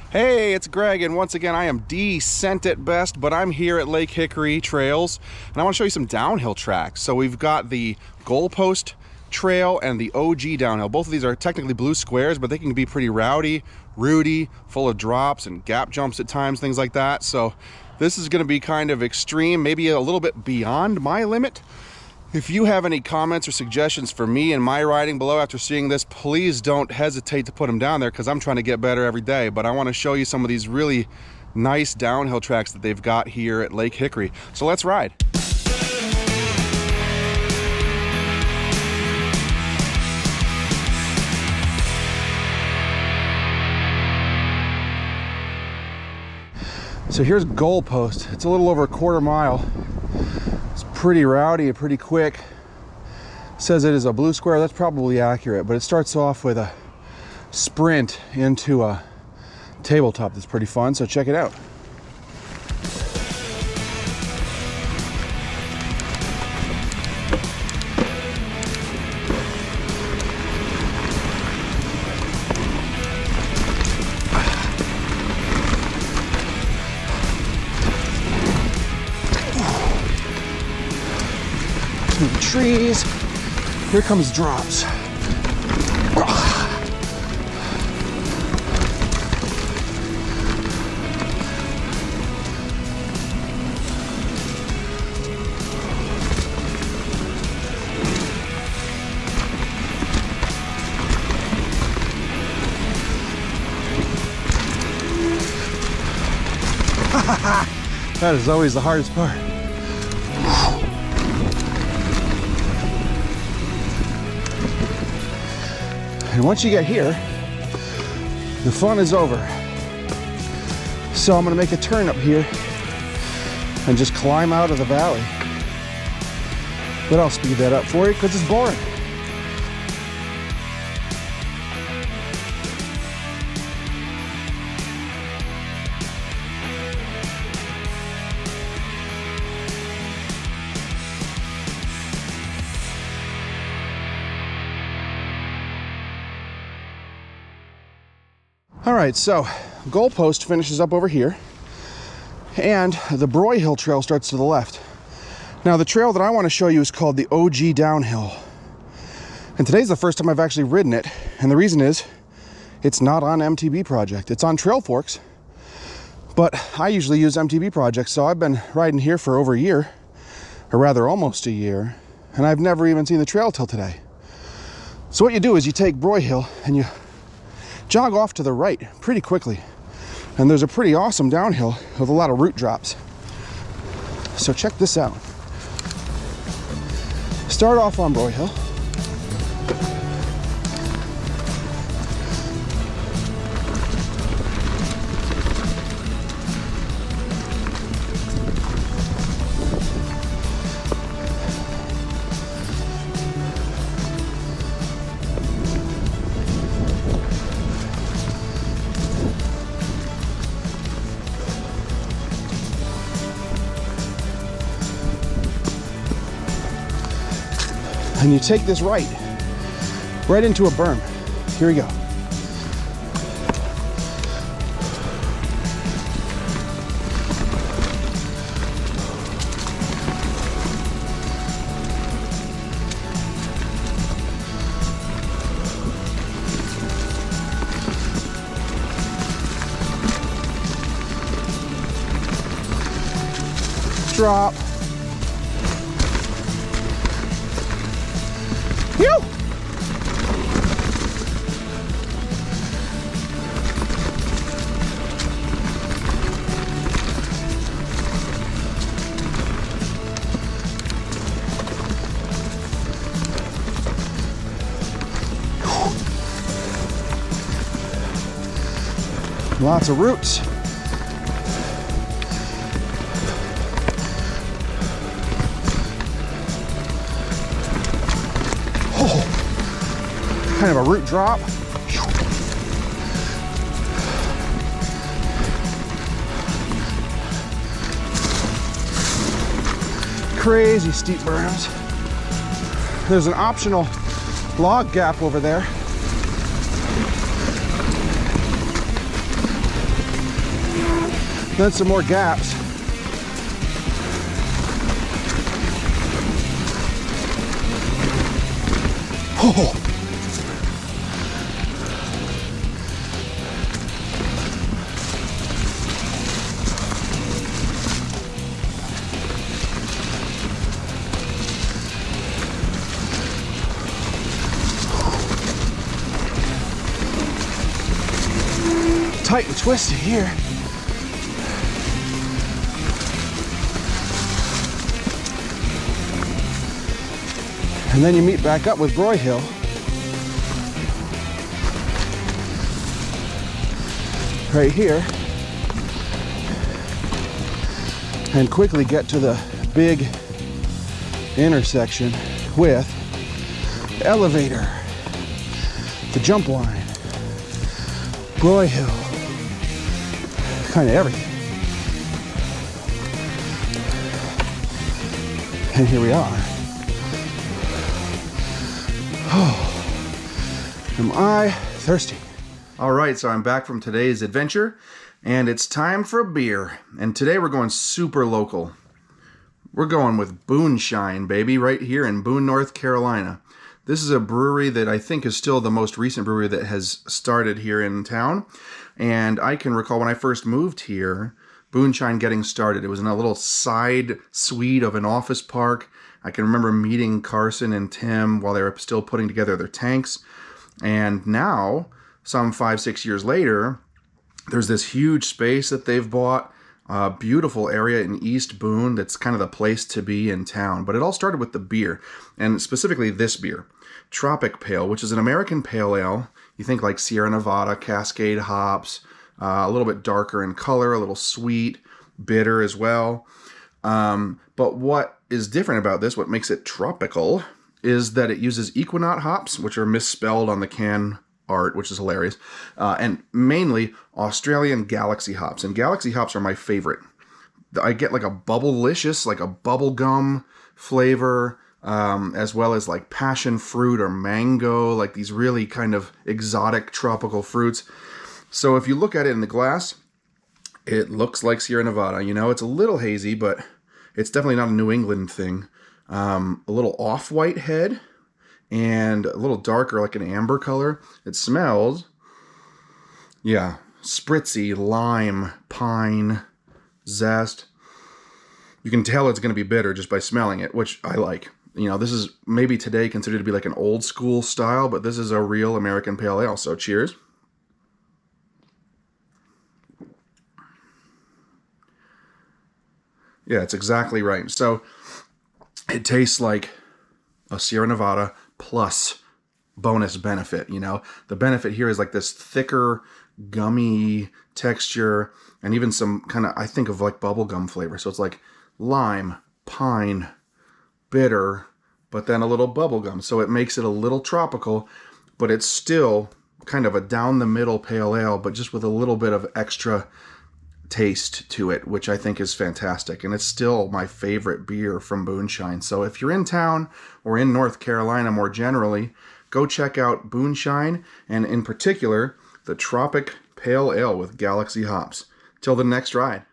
Hey, it's Greg, and once again I am decent at best, but I'm here at Lake Hickory Trails, and I want to show you some downhill tracks. So we've got the Goalpost Trail and the OG downhill. Both of these are technically blue squares, but they can be pretty rowdy, full of drops and gap jumps at times, things like that. So this is going to be kind of extreme, maybe a little bit beyond my limit. If you have any comments or suggestions for me and my riding below after seeing this, please don't hesitate to put them down there, because I'm trying to get better every day. But I want to show you some of these really nice downhill tracks that they've got here at Lake Hickory. So let's ride. So here's Goalpost. It's a little over a quarter mile. It's pretty rowdy and pretty quick. It says it is a blue square. That's probably accurate, but it starts off with a sprint into a tabletop that's pretty fun, so check it out. Through the trees. Here comes drops. That is always the hardest part. And once you get here, the fun is over. So I'm gonna make a turn up here and just climb out of the valley. But I'll speed that up for you because it's boring. All right, so Goalpost finishes up over here, and the Broy Hill Trail starts to the left. Now, the trail that I want to show you is called the OG Downhill, and today's the first time I've actually ridden it, and the reason is it's not on MTB Project. It's on Trail Forks, but I usually use MTB Project, so I've been riding here for over a year, or rather almost a year, and I've never even seen the trail till today. So what you do is you take Broy Hill and you jog off to the right pretty quickly, and there's a pretty awesome downhill with a lot of root drops. So check this out. Start off on Broy Hill. And you take this right into a berm. Here we go. Drop. Lots of roots. Oh, kind of a root drop. Crazy steep berms. There's an optional log gap over there. Then some more gaps. Oh. Tight and twisty here. And then you meet back up with Broy Hill. Right here. And quickly get to the big intersection with the elevator, the jump line, Broy Hill, kind of everything. And here we are. Oh, am I thirsty? All right, so I'm back from today's adventure, and it's time for a beer. And today we're going super local. We're going with Booneshine, baby, right here in Boone, North Carolina. This is a brewery that I think is still the most recent brewery that has started here in town. And I can recall when I first moved here, Booneshine getting started. It was in a little side suite of an office park. I can remember meeting Carson and Tim while they were still putting together their tanks. And now, some 5-6 years later, there's this huge space that they've bought. A beautiful area in East Boone that's kind of the place to be in town. But it all started with the beer, and specifically this beer, Tropicpale, which is an American pale ale. You think like Sierra Nevada, Cascade hops, a little bit darker in color, a little sweet, bitter as well. But what is different about this, what makes it tropical, is that it uses Equinox hops, which are misspelled on the can art, which is hilarious, and mainly Australian Galaxy hops. And Galaxy hops are my favorite. I get like a bubblicious, like a bubble gum flavor, as well as like passion fruit or mango, like these really kind of exotic tropical fruits. So if you look at it in the glass, it looks like Sierra Nevada. You know, it's a little hazy, but it's definitely not a New England thing. A little off-white head and a little darker, like an amber color. It smells, yeah, spritzy, lime, pine, zest. You can tell it's going to be bitter just by smelling it, which I like. You know, this is maybe today considered to be like an old school style, but this is a real American pale ale. So cheers. Yeah, it's exactly right. So it tastes like a Sierra Nevada plus bonus benefit, you know. The benefit here is like this thicker, gummy texture, and even some kind of, I think of like bubblegum flavor. So it's like lime, pine, bitter, but then a little bubblegum. So it makes it a little tropical, but it's still kind of a down the middle pale ale, but just with a little bit of extra taste to it, which I think is fantastic. And it's still my favorite beer from Booneshine. So if you're in town or in North Carolina more generally, go check out Booneshine, and in particular, the Tropic Pale Ale with Galaxy hops. Till the next ride.